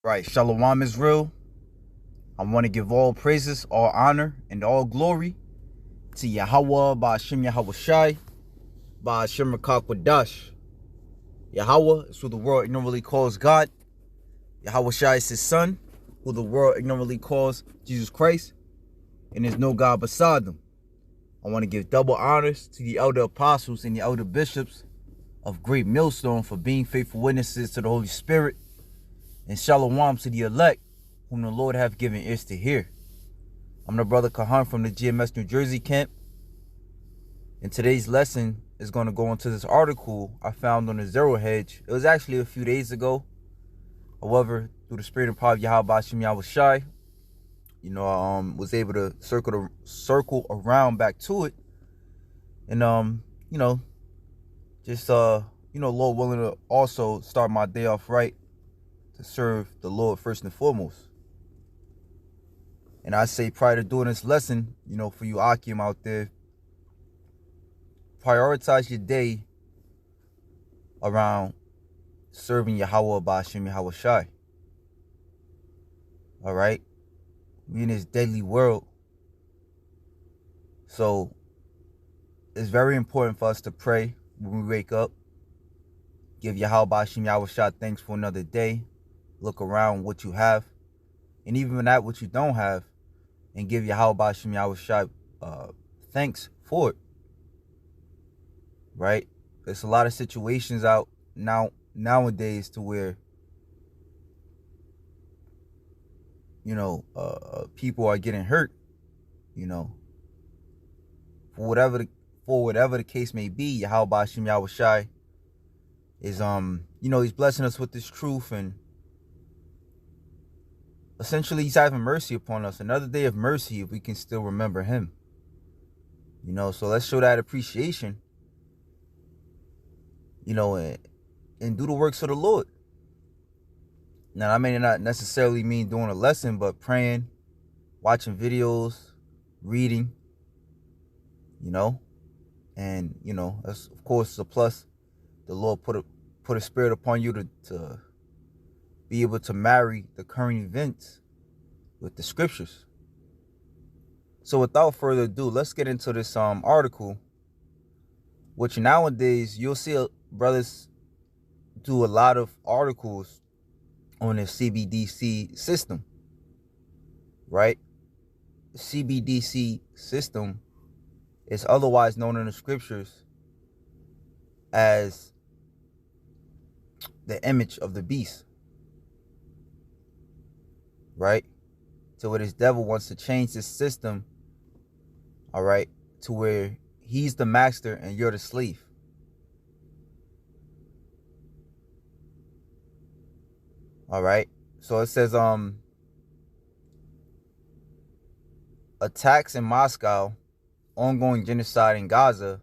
Right, Shalom is real. I want to give all praises, all honor, and all glory to Yahweh, Ba'ashem Yahweh Shai, Ba'ashem Rakakwadash. Yahweh is who the world ignorantly calls God. Yahweh Shai is his son, who the world ignorantly calls Jesus Christ, and there's no God beside them. I want to give double honors to the elder apostles and the elder bishops of Great Millstone for being faithful witnesses to the Holy Spirit, and Shalom to the elect, whom the Lord hath given ears to hear. I'm the brother Kahan from the GMS New Jersey camp, and today's lesson is going to go into this article I found on the Zero Hedge. It was actually a few days ago. However, through the spirit and power of Yahweh Ba'ashem Yahweh Shai, I was able to circle around back to it, and Lord willing, to also start my day off right to serve the Lord first and foremost. And I say, prior to doing this lesson, for you Akim out there, prioritize your day around serving Yahweh Ba'ashem Yahweh Shai. All right? We in this deadly world. So it's very important for us to pray when we wake up. Give Yahweh Ba'ashem Yahweh Shai thanks for another day. Look around what you have. And even at what you don't have. And give Yahweh Ba'ashem Yahweh Shai thanks for it. Right? There's a lot of situations out nowadays to where people are getting hurt, for whatever the case may be. Yahweh Ba'ashem Yahweh Shai is he's blessing us with this truth, and essentially he's having mercy upon us. Another day of mercy if we can still remember him. So let's show that appreciation, and do the works of the Lord. Now, I may not necessarily mean doing a lesson, but praying, watching videos, reading, and, that's, of course, a plus. The Lord put a spirit upon you to be able to marry the current events with the scriptures. So without further ado, let's get into this article, which nowadays you'll see brothers do a lot of articles on the CBDC system, right? The CBDC system is otherwise known in the scriptures as the image of the beast, right? So where this devil wants to change this system, all right, to where he's the master and you're the slave. All right. So it says attacks in Moscow, ongoing genocide in Gaza,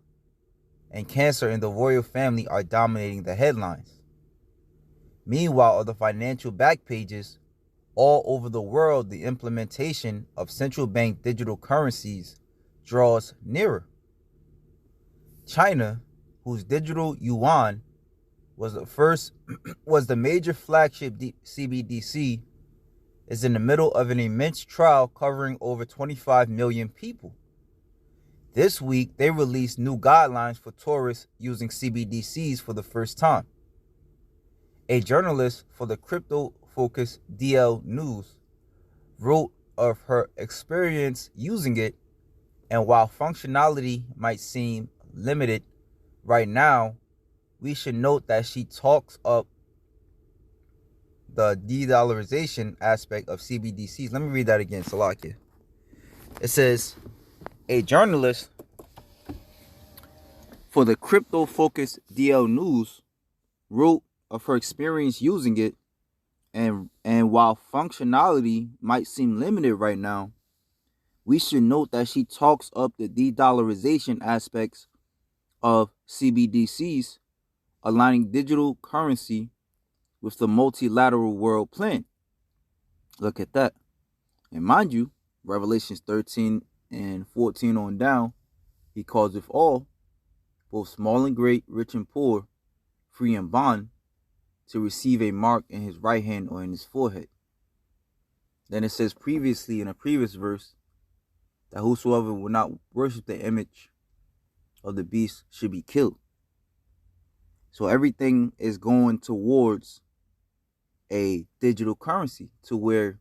and cancer in the royal family are dominating the headlines. Meanwhile, on the financial back pages all over the world, the implementation of central bank digital currencies draws nearer. China, whose digital yuan was the major flagship CBDC, is in the middle of an immense trial covering over 25 million people. This week, they released new guidelines for tourists using CBDCs for the first time. A journalist for the crypto-focused DL News wrote of her experience using it, and while functionality might seem limited right now, we should note that she talks up the de-dollarization aspect of CBDCs. Let me read that again, Salakia. It says, a journalist for the crypto-focused DL News wrote of her experience using it, and while functionality might seem limited right now, we should note that she talks up the de-dollarization aspects of CBDCs, aligning digital currency with the multilateral world plan. Look at that. And mind you, Revelations 13 and 14 on down, he calls it all, both small and great, rich and poor, free and bond, to receive a mark in his right hand or in his forehead. Then it says previously in a previous verse that whosoever will not worship the image of the beast should be killed. So everything is going towards a digital currency, to where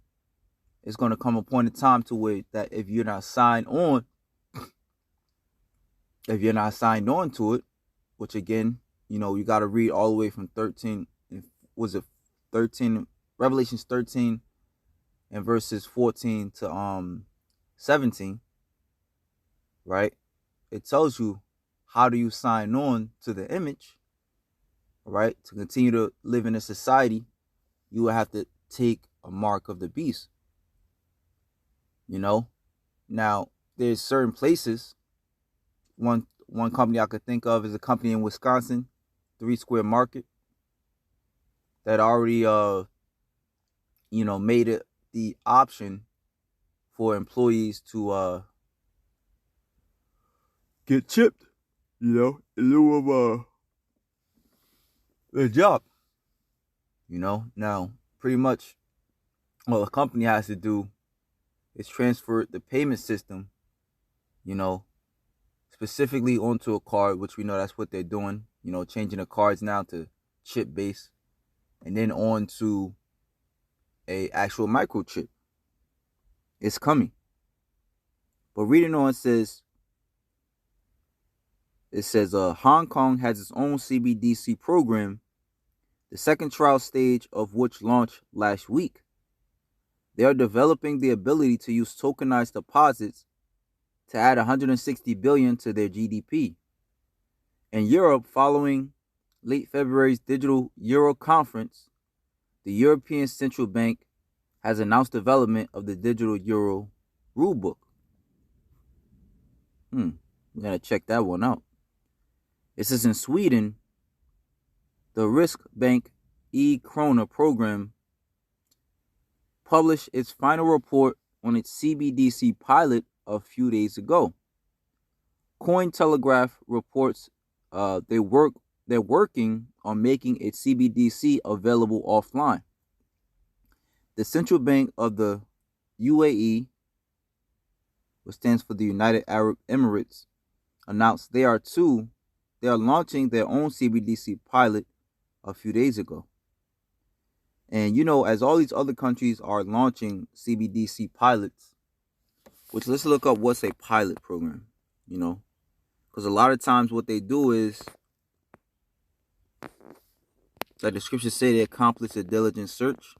it's going to come upon a time to where that if you're not signed on to it, which again, you got to read all the way from 13, was it 13, Revelations 13 and verses 14 to 17, right? It tells you how do you sign on to the image, right? To continue to live in a society, you will have to take a mark of the beast. Now there's certain places. One company I could think of is a company in Wisconsin, 3 Square Market, that already made it the option for employees to get chipped, in lieu of their job. Now pretty much what a company has to do is transfer the payment system, specifically onto a card, which we know that's what they're doing, changing the cards now to chip based, and then on to a actual microchip. It's coming. But reading on, it says Hong Kong has its own CBDC program, the second trial stage of which launched last week. They are developing the ability to use tokenized deposits to add 160 billion to their GDP. In Europe, following late February's Digital Euro conference, the European Central Bank has announced development of the Digital Euro rulebook. I'm going to check that one out. It says in Sweden, the Riksbank e-krona program published its final report on its CBDC pilot a few days ago. Cointelegraph reports they're working on making its CBDC available offline. The Central Bank of the UAE, which stands for the United Arab Emirates, announced they are launching their own CBDC pilot a few days ago. And as all these other countries are launching CBDC pilots, which, let's look up what's a pilot program, because a lot of times what they do is, like the scriptures say, they accomplish a diligent search.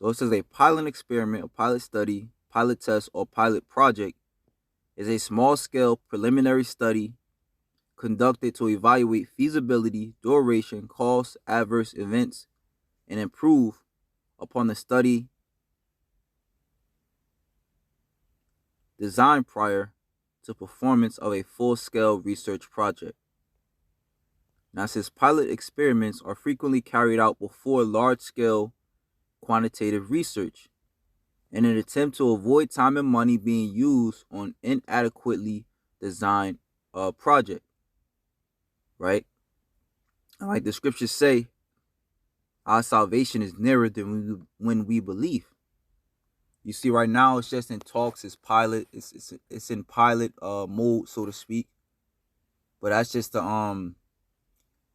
So it says a pilot experiment, a pilot study, pilot test, or pilot project is a small-scale preliminary study conducted to evaluate feasibility, duration, cost, adverse events, and improve upon the study design prior to performance of a full-scale research project. Now, since pilot experiments are frequently carried out before large-scale quantitative research, in an attempt to avoid time and money being used on inadequately designed project, right? And like the scriptures say, our salvation is nearer than when we believe. You see, right now it's just in talks. It's pilot. It's in pilot mode, so to speak. But that's just to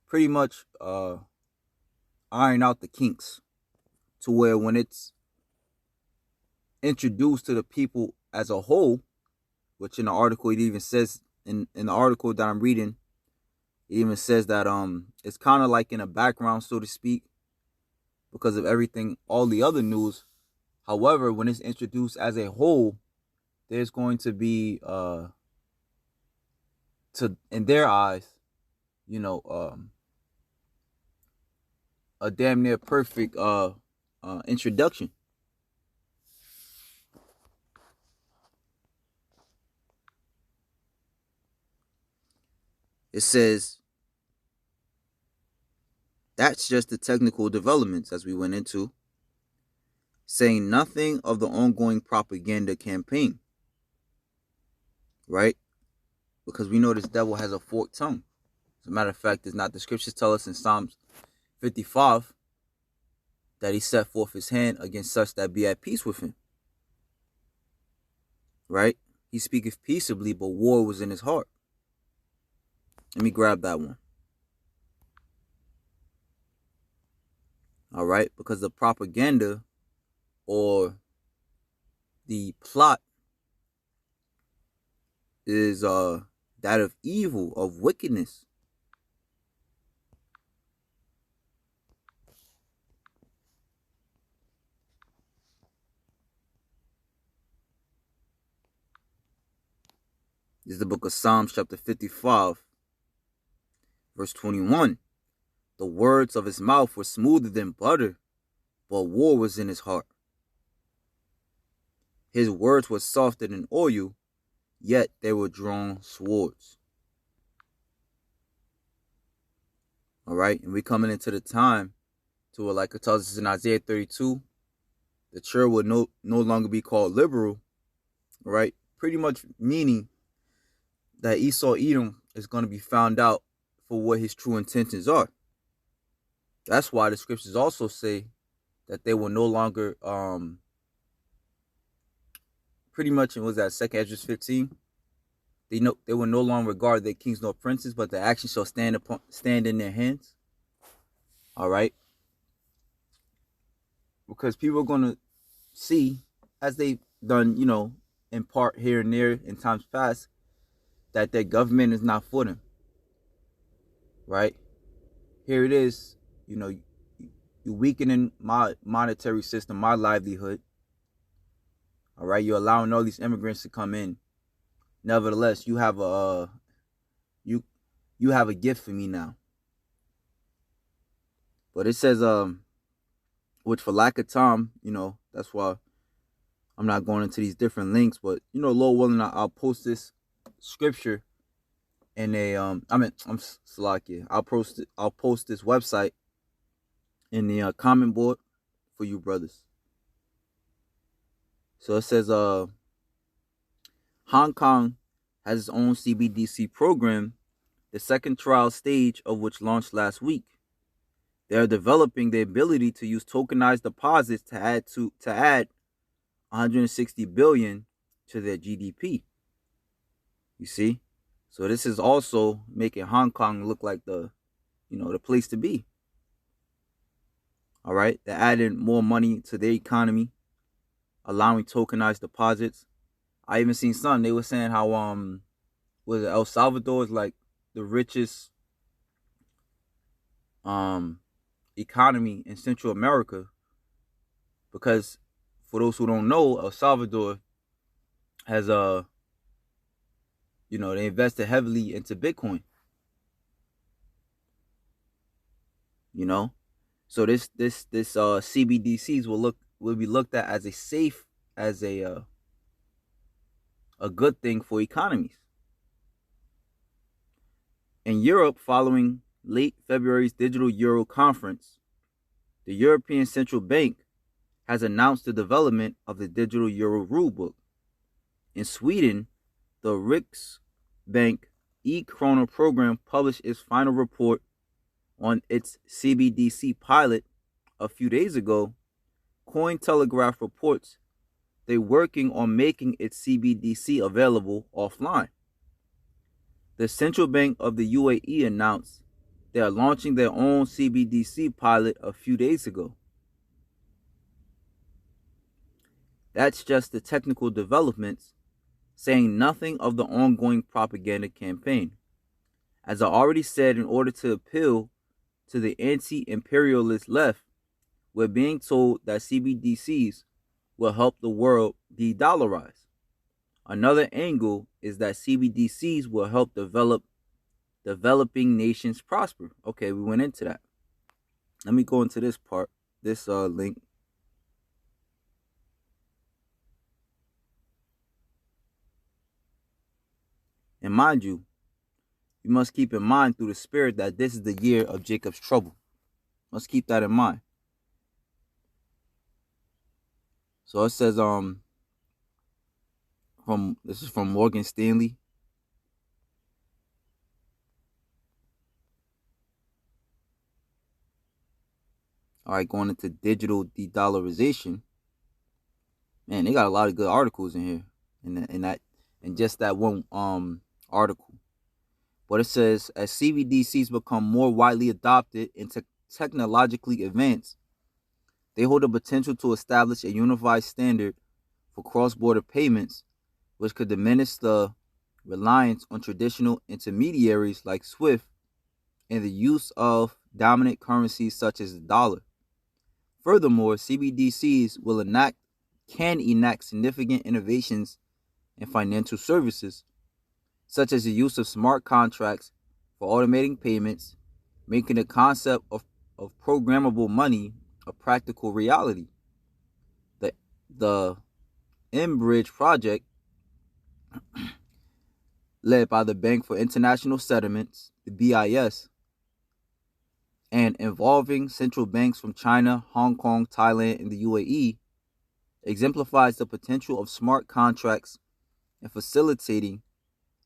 pretty much iron out the kinks, to where when it's introduced to the people as a whole, which in the article it even says, in the article that I'm reading, it even says that it's kind of like in a background, so to speak, because of everything, all the other news. However, when it's introduced as a whole, there's going to be in their eyes, a damn near perfect introduction. It says that's just the technical developments, as we went into, saying nothing of the ongoing propaganda campaign. right? Because we know this devil has a forked tongue. As a matter of fact, it's not the scriptures tell us in Psalms 55 that he set forth his hand against such that be at peace with him, right? He speaketh peaceably, but war was in his heart. Let me grab that one. All right, because the propaganda or the plot is that of evil, of wickedness. This is the book of Psalms chapter 55, verse 21. The words of his mouth were smoother than butter, but war was in his heart. His words were softer than oil, yet they were drawn swords. All right, and we're coming into the time to it, like it tells us in Isaiah 32, the church will no longer be called liberal, right? Pretty much meaning that Esau Edom is going to be found out for what his true intentions are. That's why the scriptures also say that they will no longer, pretty much, was that 2 Ezra 15? They will no longer regard their kings nor princes, but the action shall stand in their hands. All right, because people are going to see, as they've done, in part here and there in times past, that their government is not for them. Right? Here it is, you're weakening my monetary system, my livelihood. All right, you're allowing all these immigrants to come in. Nevertheless, you have a you have a gift for me now. But it says, which for lack of time, that's why I'm not going into these different links. But Lord willing, I'll post this scripture in a I'm Salakia. I'll post this website in the comment board for you brothers. So it says, Hong Kong has its own CBDC program, the second trial stage of which launched last week. They are developing the ability to use tokenized deposits to add 160 billion to their GDP. You see? So this is also making Hong Kong look like the place to be. All right? They're adding more money to their economy, allowing tokenized deposits. I even seen something, they were saying how was it El Salvador is like the richest economy in Central America, because for those who don't know, El Salvador has they invested heavily into Bitcoin. So this CBDCs will be looked at as a good thing for economies. In Europe, following late February's Digital Euro conference, the European Central Bank has announced the development of the Digital Euro rulebook. In Sweden, the Riksbank e-krona program published its final report on its CBDC pilot a few days ago. Cointelegraph reports they're working on making its CBDC available offline. The Central Bank of the UAE announced they are launching their own CBDC pilot a few days ago. That's just the technical developments, saying nothing of the ongoing propaganda campaign. As I already said, in order to appeal to the anti-imperialist left, we're being told that CBDCs will help the world de-dollarize. Another angle is that CBDCs will help developing nations prosper. Okay, we went into that. Let me go into this part, this link. And mind you, you must keep in mind through the spirit that this is the year of Jacob's trouble. Let's keep that in mind. So it says, This is from Morgan Stanley. All right, going into digital de-dollarization. Man, they got a lot of good articles in here, in just that one article. But it says, as CBDCs become more widely adopted and technologically advanced, they hold the potential to establish a unified standard for cross-border payments, which could diminish the reliance on traditional intermediaries like SWIFT and the use of dominant currencies such as the dollar. Furthermore, CBDCs can enact significant innovations in financial services, such as the use of smart contracts for automating payments, making the concept of programmable money a practical reality. The Bridge project, led by the Bank for International Settlements, the BIS, and involving central banks from China, Hong Kong, Thailand, and the UAE, exemplifies the potential of smart contracts in facilitating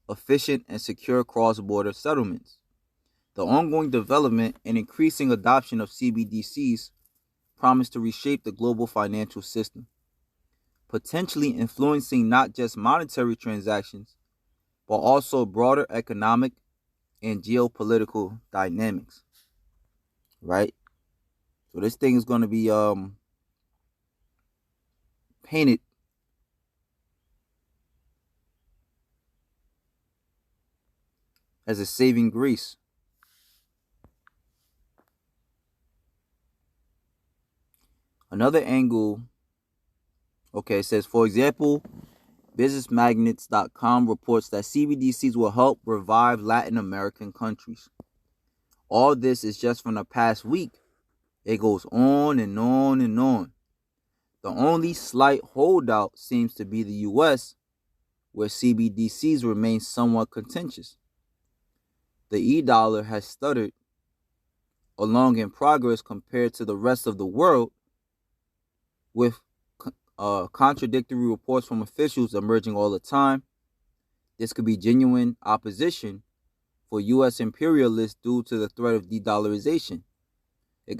efficient and secure cross-border settlements. The ongoing development and increasing adoption of CBDCs promise to reshape the global financial system, potentially influencing not just monetary transactions, but also broader economic and geopolitical dynamics. Right? So this thing is going to be painted as a saving grace. Another angle, okay, it says, for example, businessmagnets.com reports that CBDCs will help revive Latin American countries. All this is just from the past week. It goes on and on and on. The only slight holdout seems to be the US, where CBDCs remain somewhat contentious. The e-dollar has stuttered along in progress compared to the rest of the world, with contradictory reports from officials emerging all the time. This could be genuine opposition for U.S. imperialists due to the threat of de-dollarization. It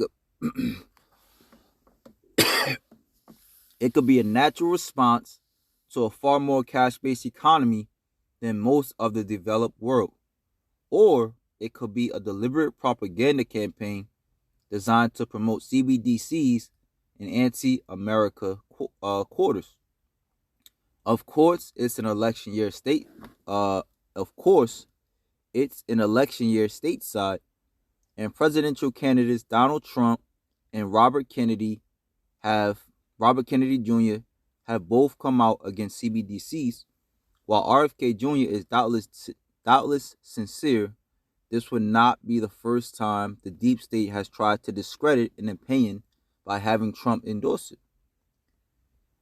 could be a natural response to a far more cash-based economy than most of the developed world. Or it could be a deliberate propaganda campaign designed to promote CBDCs in anti-America quarters. Of course, it's an election year stateside, and presidential candidates Donald Trump and Robert Kennedy Jr. have both come out against CBDCs. While RFK Jr. is doubtless sincere, this would not be the first time the deep state has tried to discredit an opinion by having Trump endorse it.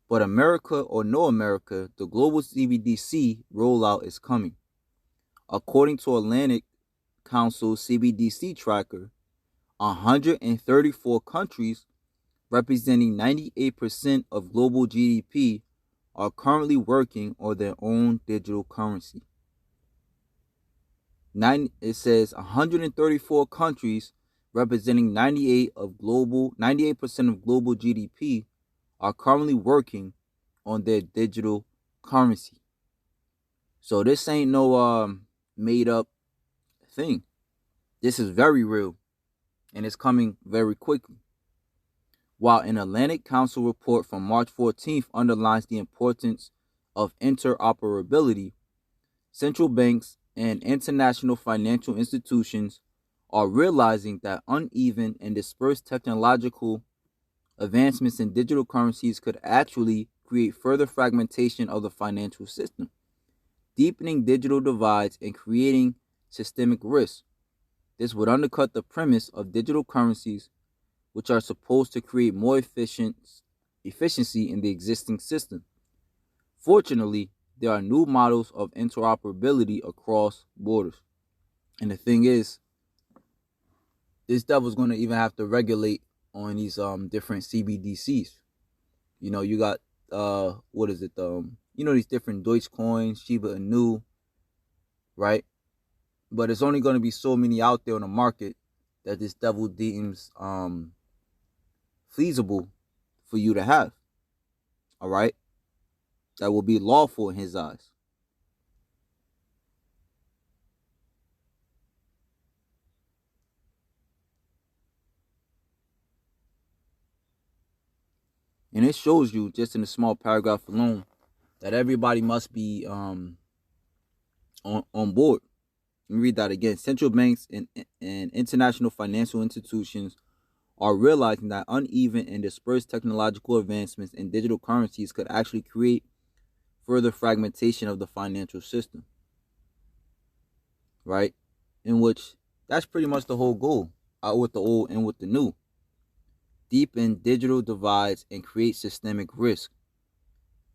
But America or no America, the global CBDC rollout is coming. According to Atlantic Council's CBDC tracker, 134 countries representing 98% of global GDP are currently working on their own digital currency. It says 134 countries representing 98% of global GDP are currently working on their digital currency. So this ain't no made up thing. This is very real, and it's coming very quickly. While an Atlantic Council report from March 14th underlines the importance of interoperability, central banks and international financial institutions are realizing that uneven and dispersed technological advancements in digital currencies could actually create further fragmentation of the financial system, deepening digital divides and creating systemic risk. This would undercut the premise of digital currencies, which are supposed to create more efficiency in the existing system. Fortunately, there are new models of interoperability across borders. And the thing is, this devil's going to even have to regulate on these different CBDCs. You know, you got these different Deutsche coins, Shiba Inu, right? But it's only going to be so many out there on the market that this devil deems feasible for you to have. All right, that will be lawful in his eyes. And it shows you just in a small paragraph alone that everybody must be on board. Let me read that again. Central banks and international financial institutions are realizing that uneven and dispersed technological advancements in digital currencies could actually create further fragmentation of the financial system, right? In which that's pretty much the whole goal, out with the old and with the new. Deepen digital divides and create systemic risk,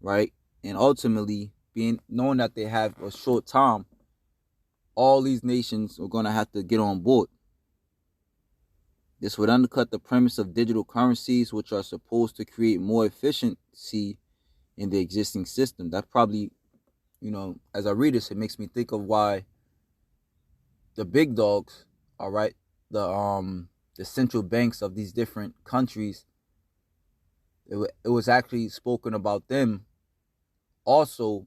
right? And ultimately, being knowing that they have a short time, all these nations are going to have to get on board. This would undercut the premise of digital currencies, which are supposed to create more efficiency in the existing system. That probably, as I read this, it makes me think of why the big dogs, all right, the central banks of these different countries, it was actually spoken about them also,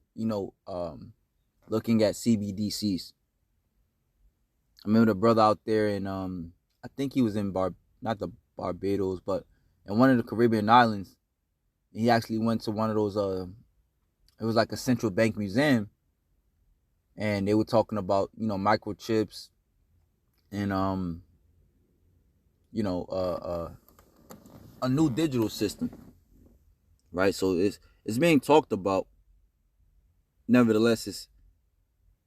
looking at CBDCs. I remember the brother out there in I think he was in not the Barbados, but in one of the Caribbean islands. He actually went to one of those it was like a central bank museum, and they were talking about microchips and a new digital system, right? So it's being talked about. Nevertheless, it's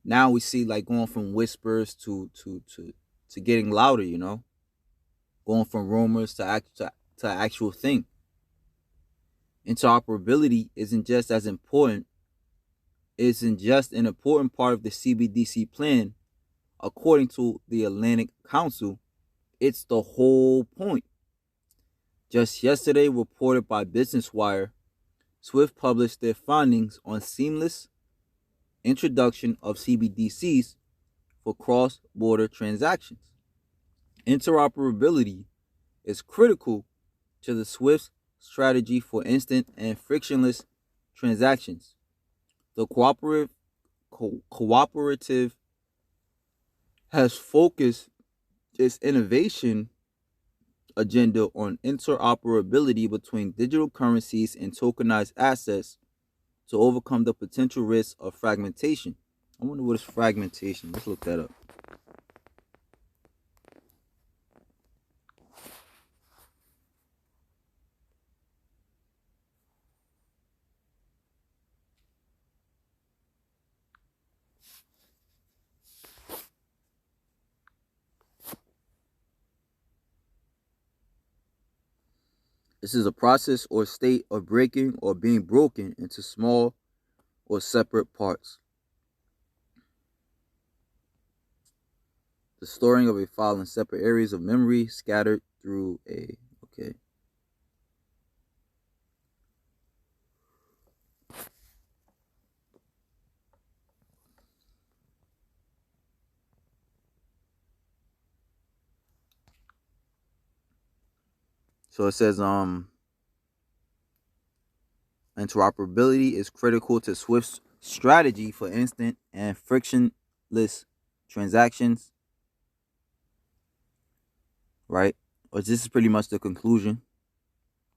now we see like going from whispers to getting louder, going from rumors to actual thing. Interoperability isn't just as important, isn't just an important part of the CBDC plan. According to the Atlantic Council, it's the whole point. Just yesterday, reported by Business Wire, SWIFT published their findings on seamless introduction of CBDCs for cross-border transactions. Interoperability is critical to the SWIFT strategy for instant and frictionless transactions. The cooperative has focused its innovation agenda on interoperability between digital currencies and tokenized assets to overcome the potential risk of fragmentation. I wonder what is fragmentation. Let's look that up. This is a process or state of breaking or being broken into small or separate parts. The storing of a file in separate areas of memory scattered through a... Okay. So it says interoperability is critical to Swift's strategy for instant and frictionless transactions. Right? Or this is pretty much the conclusion,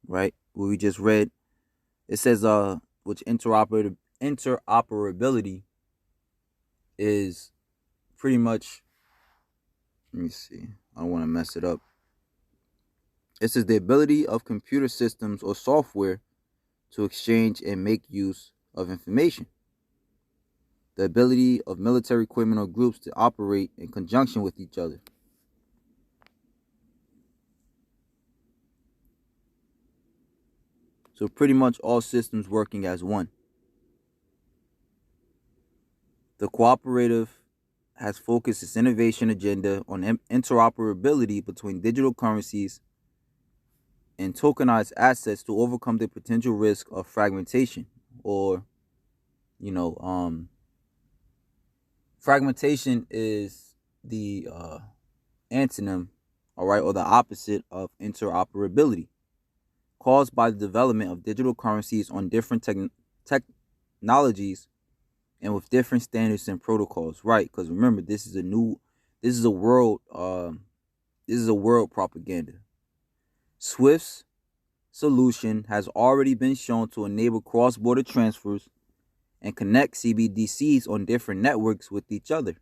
right? What we just read. It says which interoperability is pretty much, let me see, I don't want to mess it up. It says the ability of computer systems or software to exchange and make use of information. The ability of military equipment or groups to operate in conjunction with each other. So pretty much all systems working as one. The cooperative has focused its innovation agenda on interoperability between digital currencies and tokenized assets to overcome the potential risk of fragmentation or Fragmentation is the antonym, all right, or the opposite of interoperability, caused by the development of digital currencies on different technologies and with different standards and protocols, right? Because remember, this is a world, propaganda. Swift's solution has already been shown to enable cross-border transfers and connect CBDCs on different networks with each other,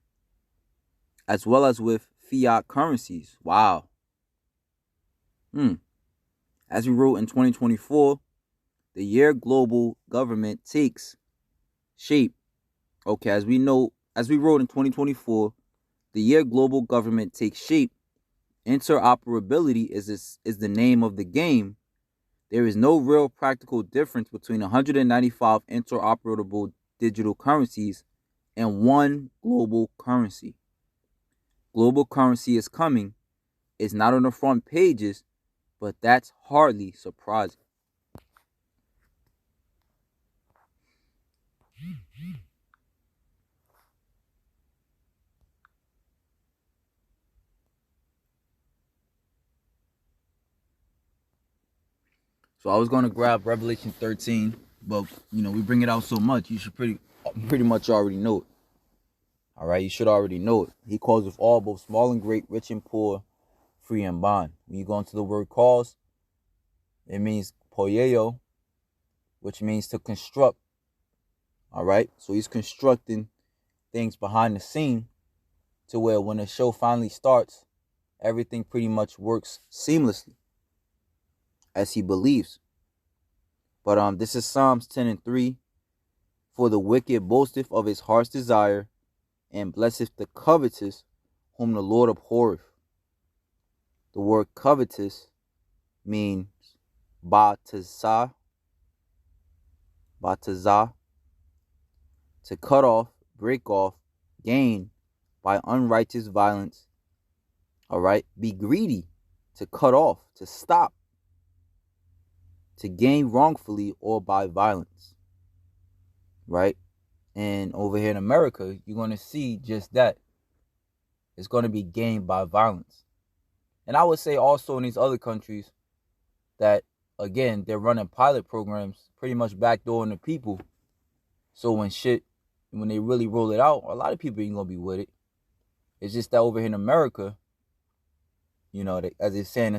as well as with fiat currencies. Wow. As we wrote in 2024, the year global government takes shape. Okay, as we wrote in 2024, the year global government takes shape. Interoperability is the name of the game. There is no real practical difference between 195 interoperable digital currencies and one global currency. Global currency is coming. It's not on the front pages, but that's hardly surprising. So I was going to grab Revelation 13, but we bring it out so much, you should pretty much already know it. All right, you should already know it. He calls with all, both small and great, rich and poor, free and bond. When you go into the word calls, it means poieo, which means to construct. All right, so he's constructing things behind the scene to where when the show finally starts, everything pretty much works seamlessly as he believes. But this is Psalms 10:3. For the wicked boasteth of his heart's desire, and blesseth the covetous, whom the Lord abhorreth. The word covetous means batazah, to cut off, break off, gain by unrighteous violence. All right, be greedy, to cut off, to stop, to gain wrongfully or by violence. Right? And over here in America, you're going to see just that. It's going to be gained by violence. And I would say also in these other countries that, again, they're running pilot programs, pretty much backdooring the people. So when they really roll it out, a lot of people ain't going to be with it. It's just that over here in America, as they're saying,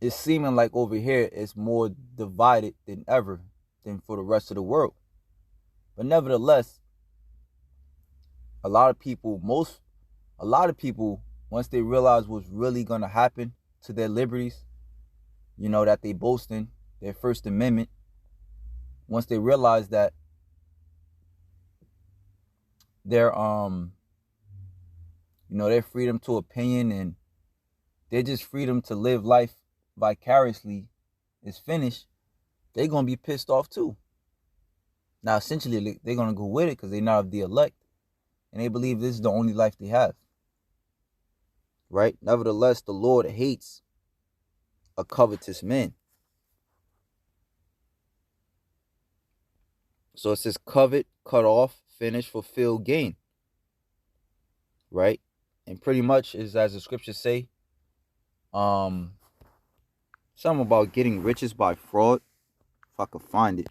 it's seeming like over here it's more divided than ever than for the rest of the world. But nevertheless, a lot of people, once they realize what's really going to happen to their liberties, that they boast in, their First Amendment, once they realize that their freedom to opinion and their just freedom to live life vicariously is finished, they're going to be pissed off too. Now, essentially, they're going to go with it because they're not of the elect. And they believe this is the only life they have. Right? Nevertheless, the Lord hates a covetous man. So it says covet, cut off, finish, fulfill, gain. Right? And pretty much is as the scriptures say, something about getting riches by fraud. If I could find it.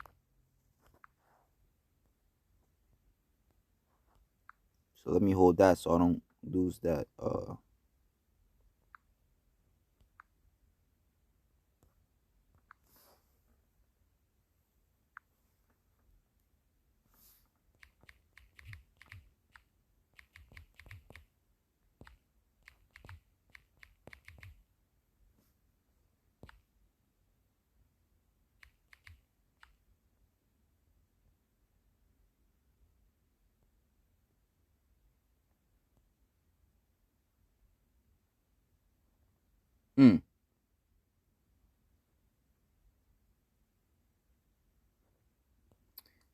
So let me hold that so I don't lose that.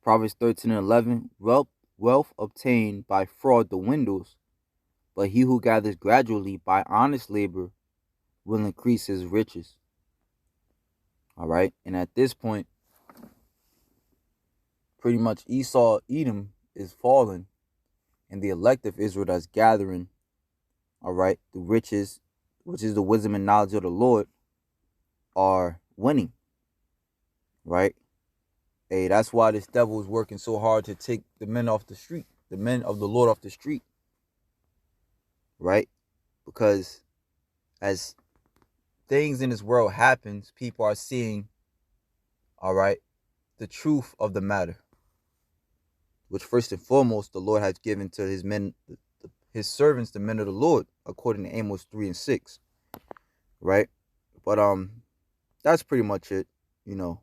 Proverbs 13:11. Wealth obtained by fraud dwindles, but he who gathers gradually by honest labor will increase his riches. All right. And at this point, pretty much Esau, Edom is falling, and the elect of Israel that's gathering, all right, the riches, which is the wisdom and knowledge of the Lord, are winning, right? Hey, that's why this devil is working so hard to take the men off the street, the men of the Lord off the street, right? Because as things in this world happens, people are seeing, all right, the truth of the matter, which first and foremost the Lord has given to his men, his servants, the men of the Lord, according to Amos 3 and 6, right? But that's pretty much it. You know,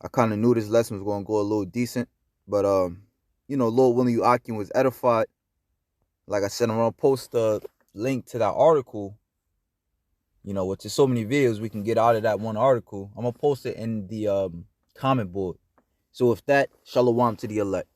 I kind of knew this lesson was going to go a little decent, but you know, Lord willing, you Akim was edified. Like I said, I'm gonna post a link to that article. You know, which is so many videos we can get out of that one article. I'm gonna post it in the comment board. So with that, shalom to the elect.